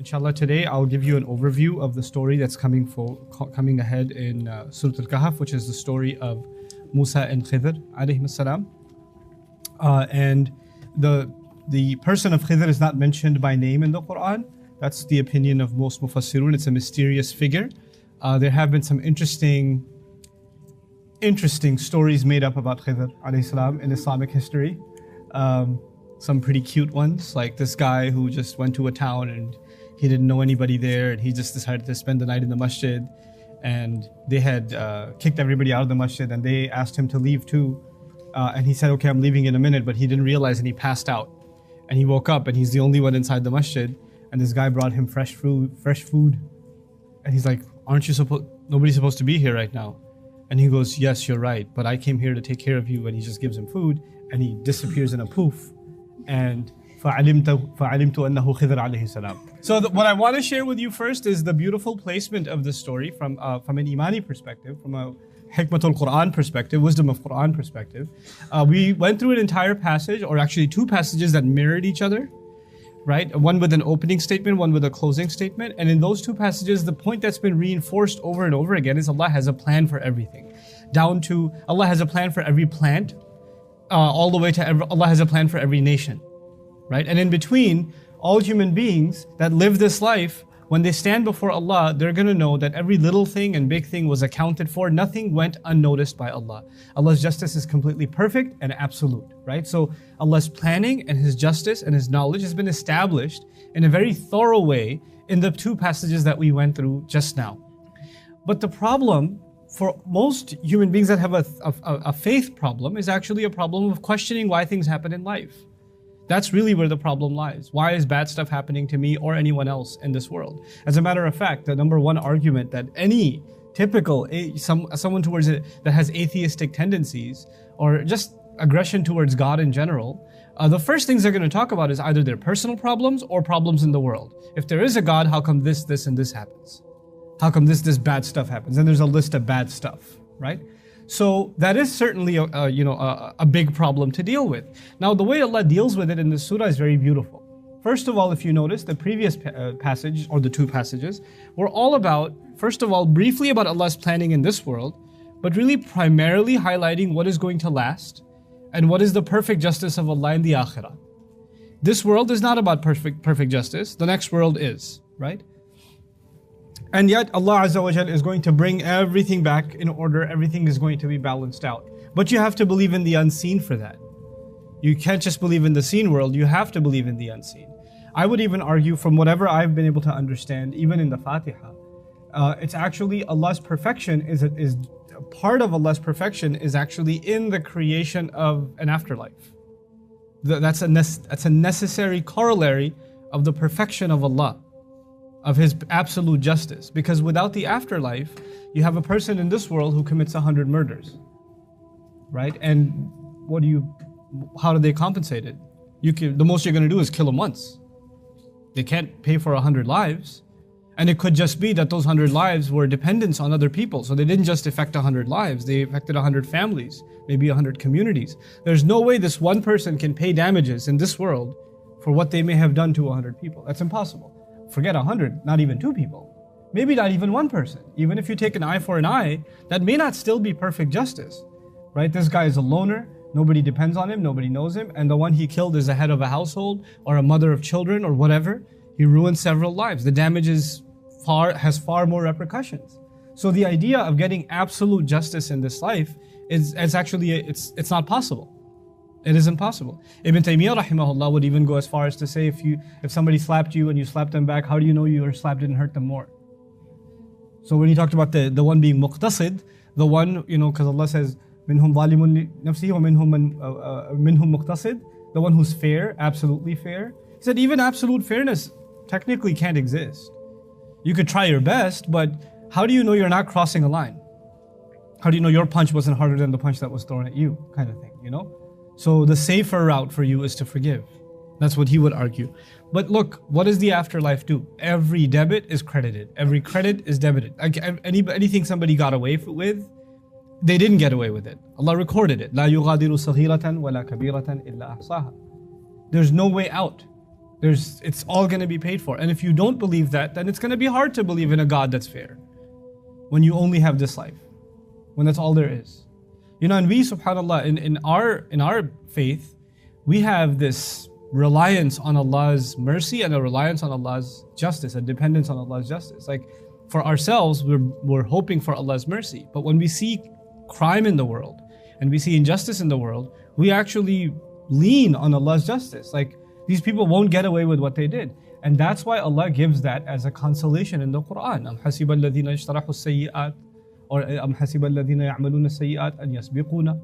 Inshallah, today I'll give you an overview of the story that's coming ahead in Surah Al-Kahf, which is the story of Musa and Khidr alayhim as-salam. And the person of Khidr is not mentioned by name in the Quran. That's the opinion of most mufassirun. It's a mysterious figure. There have been some interesting stories made up about Khidr alayhi salam in Islamic history. Some pretty cute ones, like this guy who just went to a town and he didn't know anybody there, and he just decided to spend the night in the masjid, and they had kicked everybody out of the masjid, and they asked him to leave too, and he said, okay, I'm leaving in a minute, but he didn't realize, and he passed out, and he woke up and he's the only one inside the masjid, and this guy brought him fresh food, and he's like, nobody's supposed to be here right now. And he goes, yes, you're right, but I came here to take care of you. And he just gives him food, and he disappears in a poof. And فَعَلِمْتُ أَنَّهُ خِذْرَ عَلَيْهِ salam. So what I want to share with you first is the beautiful placement of the story from an Imani perspective, from a Hikmatul Quran perspective, wisdom of Quran perspective. We went through an entire passage, or actually two passages that mirrored each other, right? One with an opening statement, one with a closing statement. And in those two passages, the point that's been reinforced over and over again is Allah has a plan for everything. Down to Allah has a plan for every plant, all the way to Allah has a plan for every nation, right? And in between, all human beings that live this life, when they stand before Allah, they're going to know that every little thing and big thing was accounted for. Nothing went unnoticed by Allah. Allah's justice is completely perfect and absolute, right? So Allah's planning and His justice and His knowledge has been established in a very thorough way in the two passages that we went through just now. But the problem for most human beings that have a faith problem is actually a problem of questioning why things happen in life. That's really where the problem lies. Why is bad stuff happening to me or anyone else in this world? As a matter of fact, the number one argument that any typical, someone towards it that has atheistic tendencies or just aggression towards God in general, the first things they're going to talk about is either their personal problems or problems in the world. If there is a God, how come this, and this happens? How come this bad stuff happens? And there's a list of bad stuff, right? So that is certainly a big problem to deal with. Now, the way Allah deals with it in this surah is very beautiful. First of all, if you notice, the previous passage, or the two passages, were all about, first of all, briefly about Allah's planning in this world, but really primarily highlighting what is going to last and what is the perfect justice of Allah in the akhirah. This world is not about perfect justice. The next world is, right? And yet Allah Azza wa Jal is going to bring everything back in order. Everything is going to be balanced out. But you have to believe in the unseen for that. You can't just believe in the seen world. You have to believe in the unseen. I would even argue, from whatever I've been able to understand, even in the Fatiha, it's actually Allah's perfection is part of Allah's perfection is actually in the creation of an afterlife. That's a necessary corollary of the perfection of Allah, of His absolute justice. Because without the afterlife, you have a person in this world who commits 100 murders, right? And how do they compensate it? The most you're going to do is kill them once. They can't pay for 100 lives. And it could just be that those 100 lives were dependence on other people. So they didn't just affect 100 lives, they affected 100 families, maybe 100 communities. There's no way this one person can pay damages in this world for what they may have done to 100 people. That's impossible. Forget 100, not even 2 people. Maybe not even one person. Even if you take an eye for an eye, that may not still be perfect justice, right? This guy is a loner, nobody depends on him, nobody knows him, and the one he killed is the head of a household or a mother of children or whatever. He ruined several lives. The damage has far more repercussions. So the idea of getting absolute justice in this life is actually, it's not possible. It isn't possible. Ibn Taymiyyah rahimahullah would even go as far as to say, if somebody slapped you and you slapped them back, how do you know your slap didn't hurt them more? So when he talked about the one being muqtasid, the one, because Allah says, minhum zalimun li nafsihi wa minhum muqtasid, the one who's fair, absolutely fair. He said even absolute fairness technically can't exist. You could try your best, but how do you know you're not crossing a line? How do you know your punch wasn't harder than the punch that was thrown at you, kind of thing, So the safer route for you is to forgive. That's what he would argue. But look, what does the afterlife do? Every debit is credited. Every credit is debited. Anything somebody got away with, they didn't get away with it. Allah recorded it. لا يغادر صغيرة ولا كبيرة إلا أحصاها. There's no way out. It's all going to be paid for. And if you don't believe that, then it's going to be hard to believe in a God that's fair. When you only have this life. When that's all there is. And we, subhanAllah, in our faith, we have this reliance on Allah's mercy and a reliance on Allah's justice, a dependence on Allah's justice. Like for ourselves, we're hoping for Allah's mercy. But when we see crime in the world and we see injustice in the world, we actually lean on Allah's justice. Like these people won't get away with what they did. And that's why Allah gives that as a consolation in the Quran. أَمْ حَسِبَ الَّذِينَ اجْتَرَحُوا السَّيِّئَاتِ or أَمْ حَسِبَ الَّذِينَ يَعْمَلُونَ السَّيِّئَاتِ أَنْ يَسْبِقُونَ.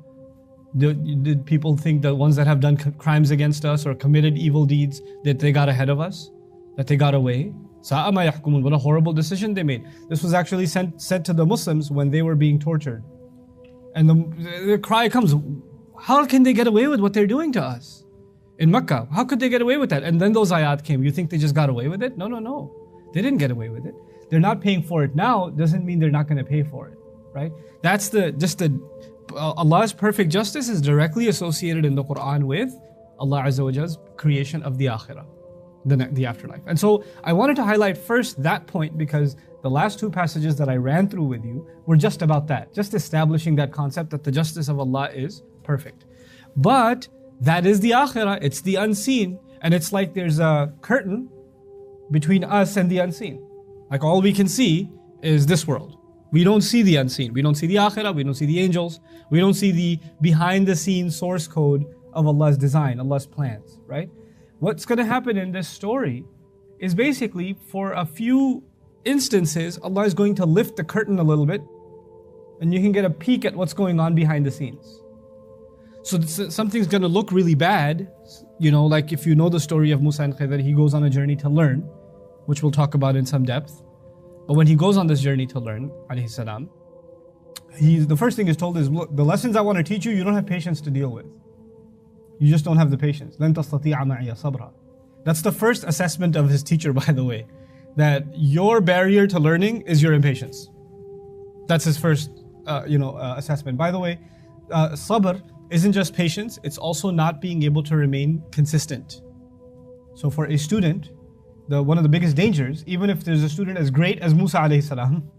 Did people think the ones that have done crimes against us or committed evil deeds, that they got ahead of us? That they got away? سَاءَ مَا يَحْكُمُونَ. What a horrible decision they made. This was actually said to the Muslims when they were being tortured. And the cry comes, how can they get away with what they're doing to us? In Mecca, how could they get away with that? And then those ayat came. You think they just got away with it? No. They didn't get away with it. They're not paying for it now, doesn't mean they're not going to pay for it, right? That's Allah's perfect justice is directly associated in the Quran with Allah Azza wa Jall's creation of the akhirah, the afterlife. And so I wanted to highlight first that point because the last two passages that I ran through with you were just about that, just establishing that concept that the justice of Allah is perfect. But that is the akhirah, it's the unseen. And it's like there's a curtain between us and the unseen. Like all we can see is this world. We don't see the unseen. We don't see the akhirah, we don't see the angels. We don't see the behind the scenes source code of Allah's design, Allah's plans, right? What's going to happen in this story is basically for a few instances, Allah is going to lift the curtain a little bit and you can get a peek at what's going on behind the scenes. So something's going to look really bad, like if you know the story of Musa and Khidr, he goes on a journey to learn, which we'll talk about in some depth. But when he goes on this journey to learn, alayhi salam, the first thing he's told is, look, the lessons I want to teach you, you don't have patience to deal with. You just don't have the patience. لَن تَسْتَطِيعَ مَعِيَ صَبْرًا. That's the first assessment of his teacher, by the way. That your barrier to learning is your impatience. That's his first assessment. By the way, sabr isn't just patience, it's also not being able to remain consistent. So for a student, one of the biggest dangers, even if there's a student as great as Musa alayhi salam,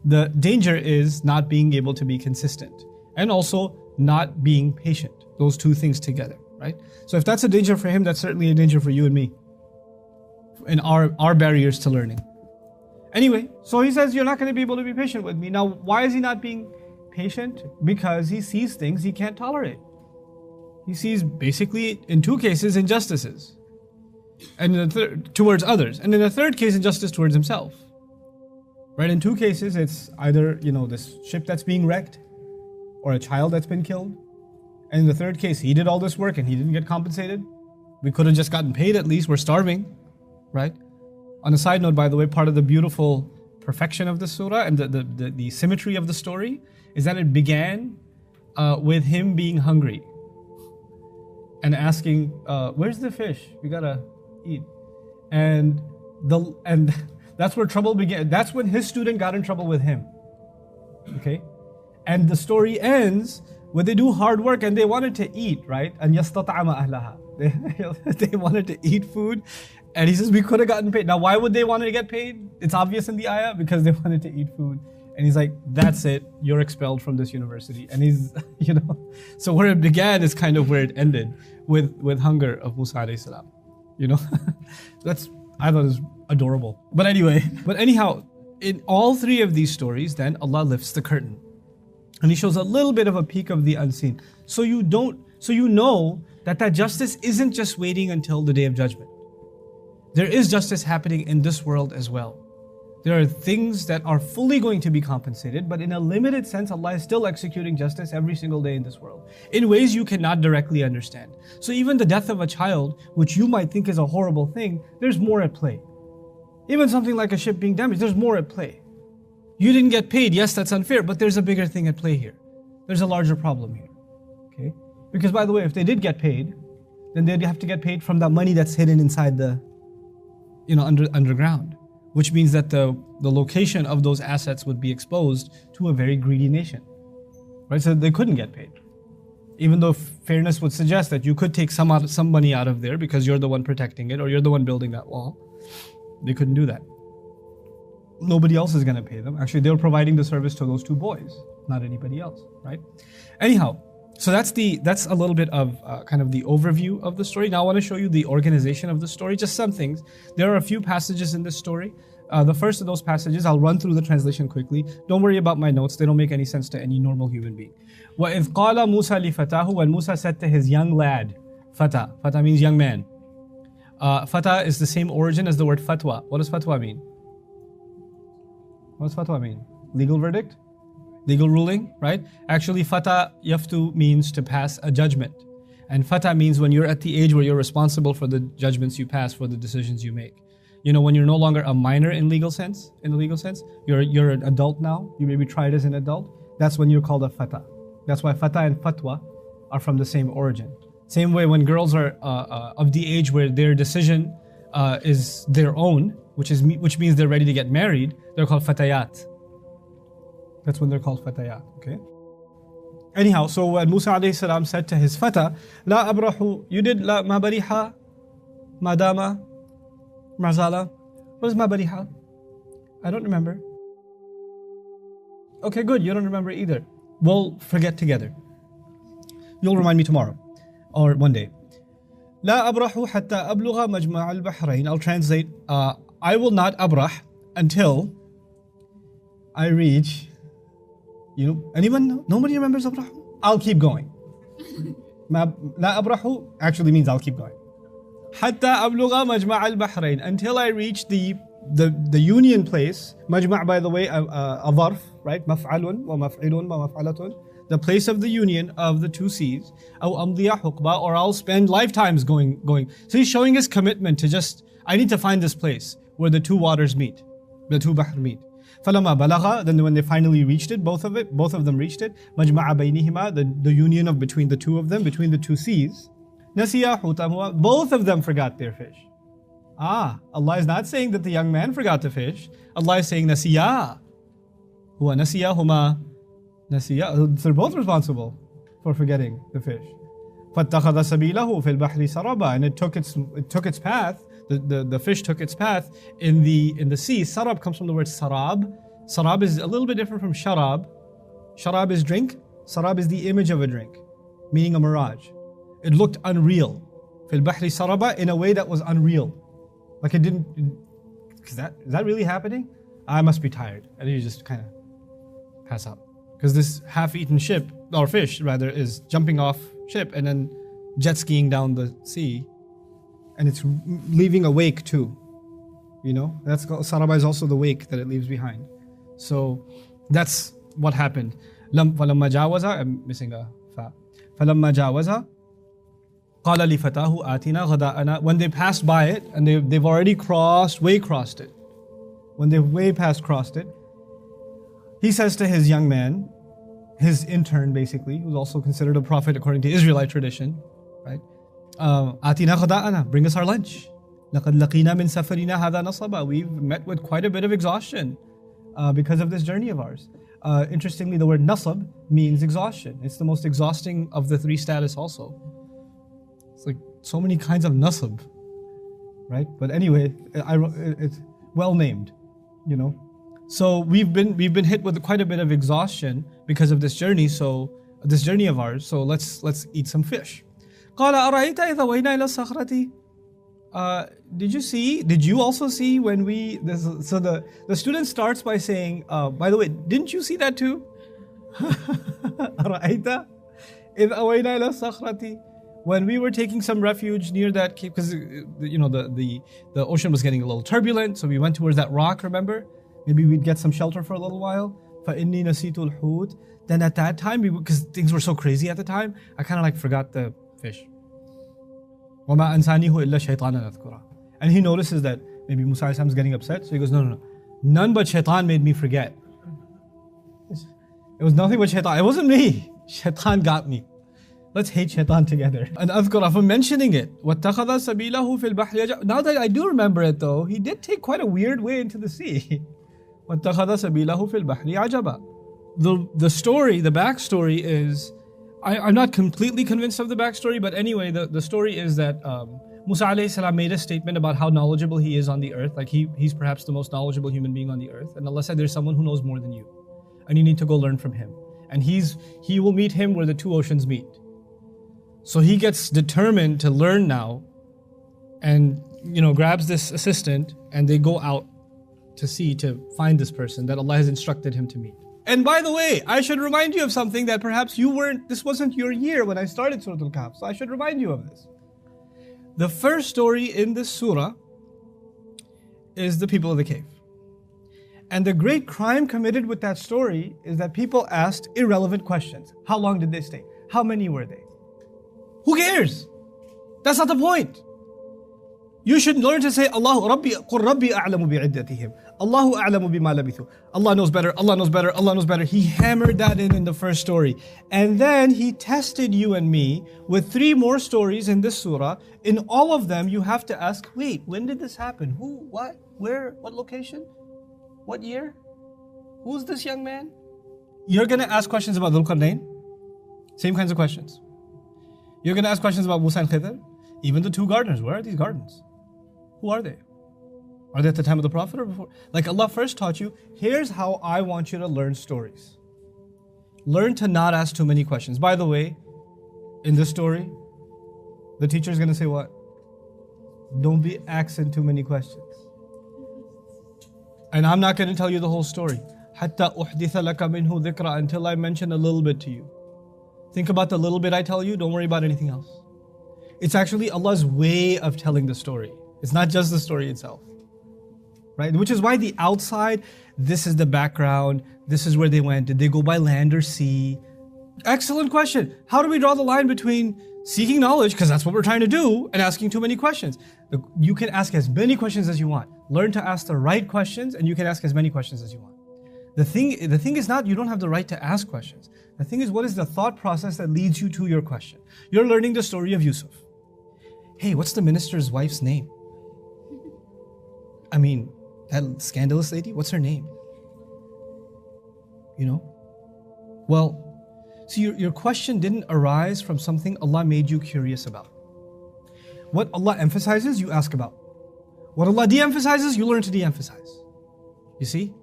the danger is not being able to be consistent and also not being patient. Those two things together, right? So if that's a danger for him, that's certainly a danger for you and me in our barriers to learning. Anyway, so he says, you're not going to be able to be patient with me. Now, why is he not being patient? Because he sees things he can't tolerate. He sees basically, in two cases, injustices. And towards others. And in the third case, injustice towards himself. Right? In two cases, it's either, this ship that's being wrecked or a child that's been killed. And in the third case, he did all this work and he didn't get compensated. We could have just gotten paid at least. We're starving. Right? On a side note, by the way, part of the beautiful perfection of the surah and the symmetry of the story is that it began with him being hungry and asking, where's the fish? We gotta eat. And that's where trouble began. That's when his student got in trouble with him. Okay? And the story ends when they do hard work and they wanted to eat, right? And yastata'ama ahlaha. They wanted to eat food. And he says, we could have gotten paid. Now, why would they want to get paid? It's obvious in the ayah, because they wanted to eat food. And he's like, that's it, you're expelled from this university. And he's, so where it began is kind of where it ended, with hunger of Musa alayhi salam. I thought it was adorable. But anyhow, in all three of these stories, then Allah lifts the curtain. And He shows a little bit of a peek of the unseen. So you know that justice isn't just waiting until the Day of Judgment. There is justice happening in this world as well. There are things that are fully going to be compensated, but in a limited sense, Allah is still executing justice every single day in this world, in ways you cannot directly understand. So even the death of a child, which you might think is a horrible thing, there's more at play. Even something like a ship being damaged, there's more at play. You didn't get paid, yes, that's unfair, but there's a bigger thing at play here. There's a larger problem here. Okay? Because by the way, if they did get paid, then they'd have to get paid from that money that's hidden inside the underground, which means that the location of those assets would be exposed to a very greedy nation, right? So they couldn't get paid. Even though fairness would suggest that you could take some money out of there because you're the one protecting it or you're the one building that wall. They couldn't do that. Nobody else is going to pay them. Actually, they were providing the service to those two boys, not anybody else, right? Anyhow, so that's a little bit of kind of the overview of the story. Now I want to show you the organization of the story, just some things. There are a few passages in this story. The first of those passages, I'll run through the translation quickly. Don't worry about my notes. They don't make any sense to any normal human being. وَإِذْ قَالَ مُوسَى لِفَتَاهُ, when Musa said to his young lad, Fata. Fata means young man. Fata is the same origin as the word fatwa. What does fatwa mean? What does fatwa mean? Legal verdict? Legal ruling, right? Actually, fata yaftu means to pass a judgment. And fata means when you're at the age where you're responsible for the judgments you pass, for the decisions you make. You know, when you're no longer a minor in the legal sense, you're an adult now, you may be tried as an adult, that's when you're called a fata. That's why fata and fatwa are from the same origin. Same way when girls are of the age where their decision is their own, which means they're ready to get married, they're called fatayat. That's when they're called fatayat, okay? Anyhow, so when Musa alayhi salam said to his fata, La abrahu, you did la ma bariha, madama, marzala. What is ma bariha? I don't remember. Okay, good, you don't remember either. We'll forget together. You'll remind me tomorrow, or one day. La abrahu hatta abluga majma' al-bahrain. I'll translate, I will not abrah until I reach. Anyone? Nobody remembers abrahu? I'll keep going. La abrahu actually means I'll keep going. Hatta abluga majma' al-bahrain, until I reach the union place. Majma', by the way, a dharf, right? Maf'alun wa maf'ilun wa maf'alatun. The place of the union of the two seas. Aw amdiya huqba, or I'll spend lifetimes going. So he's showing his commitment to I need to find this place where the two waters meet, the two bahr meet. فَلَمَا بَلَغَ, then when they finally reached it, both of them reached it, مَجْمَعَ بَيْنِهِمَا, the union between the two of them, between the two seas, نَسِيَا حُوتَهُمَا, both of them forgot their fish. Allah is not saying that the young man forgot the fish. Allah is saying نَسِيَا. هُوَ نَسِيَهُمَا. نَسِيَا, they're both responsible for forgetting the fish. فَاتَّخَذَ سَبِيلَهُ فِي الْبَحْرِ سَرَبًا, and it took its path. The fish took its path in the sea. Sarab comes from the word sarab. Sarab is a little bit different from sharab. Sharab is drink. Sarab is the image of a drink, meaning a mirage. It looked unreal. Fil bahri saraba, in a way that was unreal. Like it didn't. Is that really happening? I must be tired. And you just kind of pass out. Because this half-eaten ship, or fish rather, is jumping off ship and then jet skiing down the sea. And it's leaving a wake too. That's saraba is also the wake that it leaves behind. So that's what happened. فَلَمَّا جَاوَزَا, I'm missing a fa. فَلَمَّا جَاوَزَا قَالَ لِفَتَاهُ آتِنَا غَدَاءَنَا, when they passed by it, and they've already crossed it. When they've crossed it, he says to his young man, his intern basically, who's also considered a prophet according to Israelite tradition, right? Atina ghada'ana, bring us our lunch. لَقَدْ لَقِينَا مِنْ سَفَرِنَا هَذَا نَصَبًا, we've met with quite a bit of exhaustion because of this journey of ours. Interestingly, the word nasab means exhaustion. It's the most exhausting of the three status also. It's like so many kinds of nasab, right? But anyway, it's well named, So we've been hit with quite a bit of exhaustion because of this journey. So this journey of ours. So let's eat some fish. قال أرأيت إذا وينا إلى الصخرة. Did you also see when so the student starts by saying, by the way, didn't you see that too? أرأيت إذا وينا إلى الصخرة, when we were taking some refuge near that cave, because the ocean was getting a little turbulent, so we went towards that rock, remember? Maybe we'd get some shelter for a little while. فإني نسيت الحوت. Then at that time, because things were so crazy at the time, I kind of forgot the fish. وَمَا أَنْسَانِهُ إِلَّا شَيْطَانًا أَذْكُرَهُ. And he notices that maybe Musa is getting upset, so he goes, no. None but shaitan made me forget. It was nothing but shaitan. It wasn't me. Shaitan got me. Let's hate shaitan together. And أذكر, for mentioning it. وَاتَّخَذَ سَبِيلَهُ فِي الْبَحْرِ. Now that I do remember it though, he did take quite a weird way into the sea. وَاتَّخَذَ سَبِيلَهُ فِي الْبَحْرِ عَجَبًا. The story, the backstory is, I'm not completely convinced of the backstory, but anyway, the story is that Musa alayhi salam made a statement about how knowledgeable he is on the earth. Like he's perhaps the most knowledgeable human being on the earth. And Allah said, there's someone who knows more than you. And you need to go learn from him. And he will meet him where the two oceans meet. So he gets determined to learn now and, grabs this assistant and they go out to sea to find this person that Allah has instructed him to meet. And by the way, I should remind you of something that perhaps this wasn't your year when I started Surah Al-Kahf. So I should remind you of this. The first story in this surah is the people of the cave. And the great crime committed with that story is that people asked irrelevant questions. How long did they stay? How many were they? Who cares? That's not the point. You should learn to say, Allahu Rabbi, Qur Rabbi a'lamu bi'iddatihim. Allahu a'lamu bima labithu. Allah knows better, Allah knows better, Allah knows better. He hammered that in the first story. And then he tested you and me with 3 more stories in this surah. In all of them, you have to ask, wait, when did this happen? Who, what, where, what location? What year? Who's this young man? You're going to ask questions about Dhul Qarnayn. Same kinds of questions. You're going to ask questions about Musa and Khidr. Even the 2 gardeners. Where are these gardens? Who are they? Are they at the time of the Prophet or before? Like Allah first taught you, here's how I want you to learn stories. Learn to not ask too many questions. By the way, in this story, the teacher is going to say what? Don't be asking too many questions. And I'm not going to tell you the whole story. حَتَّى أُحْدِثَ لَكَ مِنْهُ ذِكْرًا, until I mention a little bit to you. Think about the little bit I tell you, don't worry about anything else. It's actually Allah's way of telling the story. It's not just the story itself. Right? Which is why the outside, this is the background, this is where they went. Did they go by land or sea? Excellent question. How do we draw the line between seeking knowledge, because that's what we're trying to do, and asking too many questions? You can ask as many questions as you want. Learn to ask the right questions, and you can ask as many questions as you want. The thing is not you don't have the right to ask questions. The thing is, what is the thought process that leads you to your question? You're learning the story of Yusuf. Hey, what's the minister's wife's name? I mean, that scandalous lady, what's her name? Well, so your question didn't arise from something Allah made you curious about. What Allah emphasizes, you ask about. What Allah de-emphasizes, you learn to de-emphasize. You see?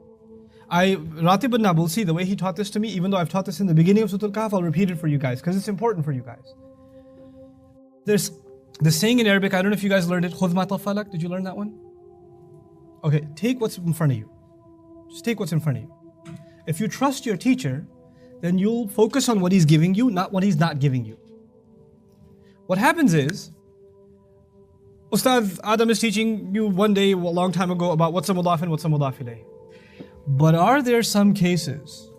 Ratib al-Nabulsi, the way he taught this to me, even though I've taught this in the beginning of Surah Al-Kahf, I'll repeat it for you guys, because it's important for you guys. There's the saying in Arabic, I don't know if you guys learned it, خُذْ مَا طَفَّلَكَ. Did you learn that one? Okay, take what's in front of you. Just take what's in front of you. If you trust your teacher, then you'll focus on what he's giving you, not what he's not giving you. What happens is, Ustad Adam is teaching you one day, a long time ago, about what's a mudaf and what's a mudaf ilayh. But are there some cases?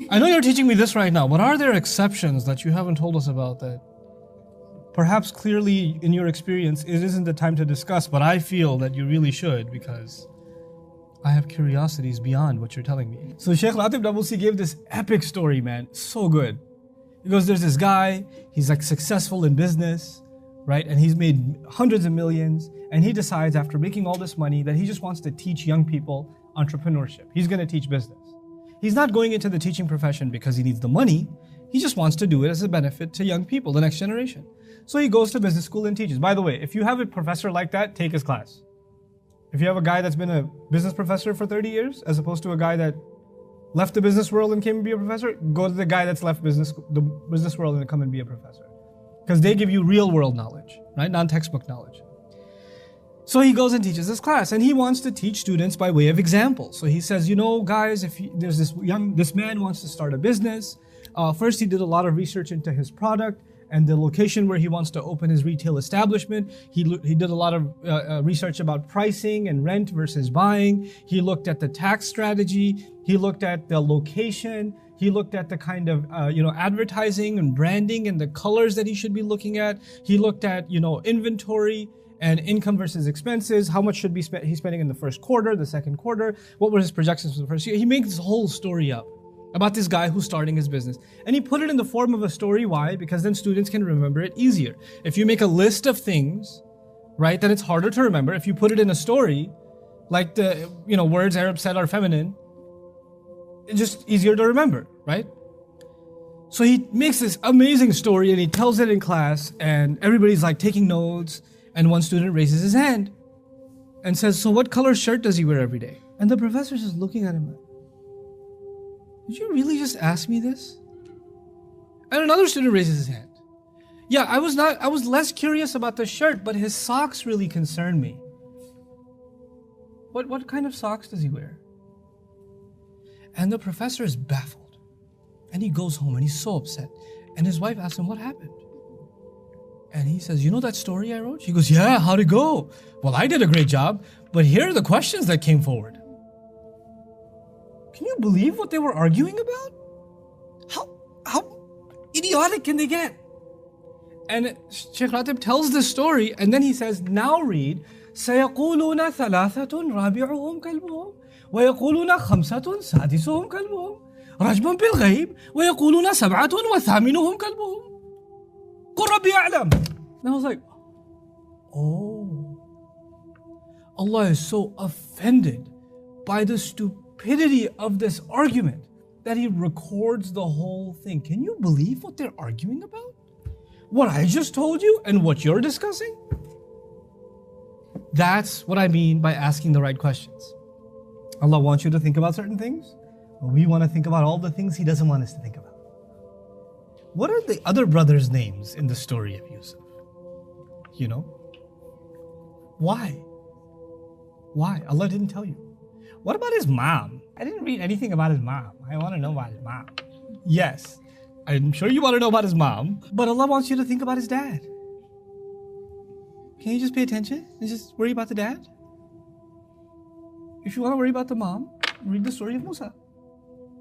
I know you're teaching me this right now, but are there exceptions that you haven't told us about that perhaps clearly in your experience it isn't the time to discuss, but I feel that you really should because I have curiosities beyond what you're telling me. So Sheikh Ratib Nabulsi gave this epic story, man. So good. He goes, there's this guy, he's like successful in business, right? And he's made hundreds of millions. And he decides after making all this money that he just wants to teach young people entrepreneurship. He's going to teach business. He's not going into the teaching profession because he needs the money. He just wants to do it as a benefit to young people, the next generation. So he goes to business school and teaches. By the way, if you have a professor like that, take his class. If you have a guy that's been a business professor for 30 years, as opposed to a guy that left the business world and came to be a professor, go to the guy that's left the business world and come and be a professor. Because they give you real world knowledge, right? Non-textbook knowledge. So he goes and teaches this class, and he wants to teach students by way of example. So he says, guys, if there's this man wants to start a business. First, he did a lot of research into his product and the location where he wants to open his retail establishment. He did a lot of research about pricing and rent versus buying. He looked at the tax strategy. He looked at the location. He looked at the kind of advertising and branding and the colors that he should be looking at. He looked at inventory and income versus expenses. How much should be he spending in the first quarter, the second quarter? What were his projections for the first year? He makes this whole story up about this guy who's starting his business. And he put it in the form of a story. Why? Because then students can remember it easier. If you make a list of things, right, then it's harder to remember. If you put it in a story, like the words Arab said are feminine, it's just easier to remember, right? So he makes this amazing story and he tells it in class and everybody's like taking notes, and one student raises his hand and says, so what color shirt does he wear every day? And the professor's just looking at him like, did you really just ask me this? And another student raises his hand. Yeah, I was less curious about the shirt, but his socks really concerned me. What kind of socks does he wear? And the professor is baffled. And he goes home and he's so upset. And his wife asks him, what happened? And he says, you know that story I wrote? She goes, yeah, how'd it go? Well, I did a great job, but here are the questions that came forward. Can you believe what they were arguing about? How idiotic can they get? And Sheikh Ratib tells this story, and then he says, now read, سيقولون ثلاثة رابعهم كلبهم ويقولون خمسة سادسهم كلبهم رجما بالغيب ويقولون سبعة وثامنهم كلبهم قل ربي أعلم. And I was like, oh, Allah is so offended by the stupidity of this argument that He records the whole thing. Can you believe what they're arguing about? What I just told you and what you're discussing? That's what I mean by asking the right questions. Allah wants you to think about certain things, but we want to think about all the things He doesn't want us to think about. What are the other brothers' names in the story of Yusuf? You know? Why? Why? Allah didn't tell you. What about his mom? I didn't read anything about his mom. I want to know about his mom. Yes, I'm sure you want to know about his mom, but Allah wants you to think about his dad. Can you just pay attention and just worry about the dad? If you want to worry about the mom, read the story of Musa.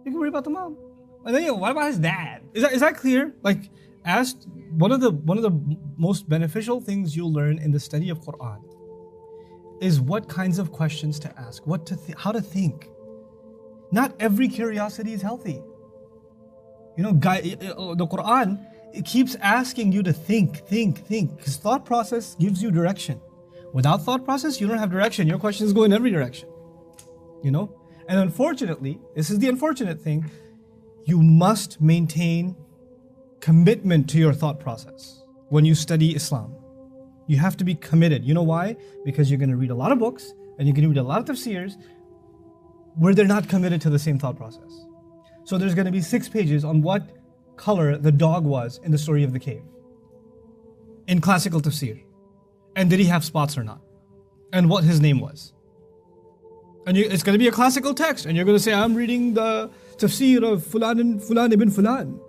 You can worry about the mom. And then, what about his dad? Is that clear? Like, asked one of the most beneficial things you'll learn in the study of Quran is what kinds of questions to ask, how to think. Not every curiosity is healthy. You know, the Quran, it keeps asking you to think. Because thought process gives you direction. Without thought process, you don't have direction. Your questions go in every direction. You know? And unfortunately, this is the unfortunate thing, you must maintain commitment to your thought process when you study Islam. You have to be committed. You know why? Because you're going to read a lot of books and you're going to read a lot of tafsirs where they're not committed to the same thought process. So there's going to be 6 pages on what color the dog was in the story of the cave in classical tafsir. And did he have spots or not? And what his name was. And it's going to be a classical text. And you're going to say, I'm reading the tafsir of Fulan ibn Fulan.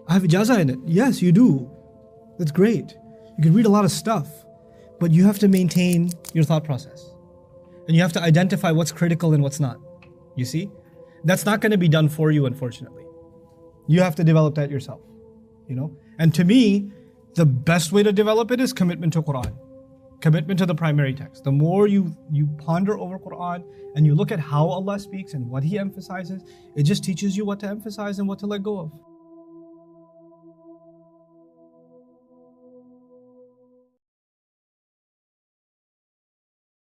I have ijazah in it. Yes, you do. That's great. You can read a lot of stuff. But you have to maintain your thought process. And you have to identify what's critical and what's not. You see? That's not going to be done for you, unfortunately. You have to develop that yourself. You know? And to me, the best way to develop it is commitment to Quran. Commitment to the primary text. The more you ponder over Quran and you look at how Allah speaks and what He emphasizes, it just teaches you what to emphasize and what to let go of.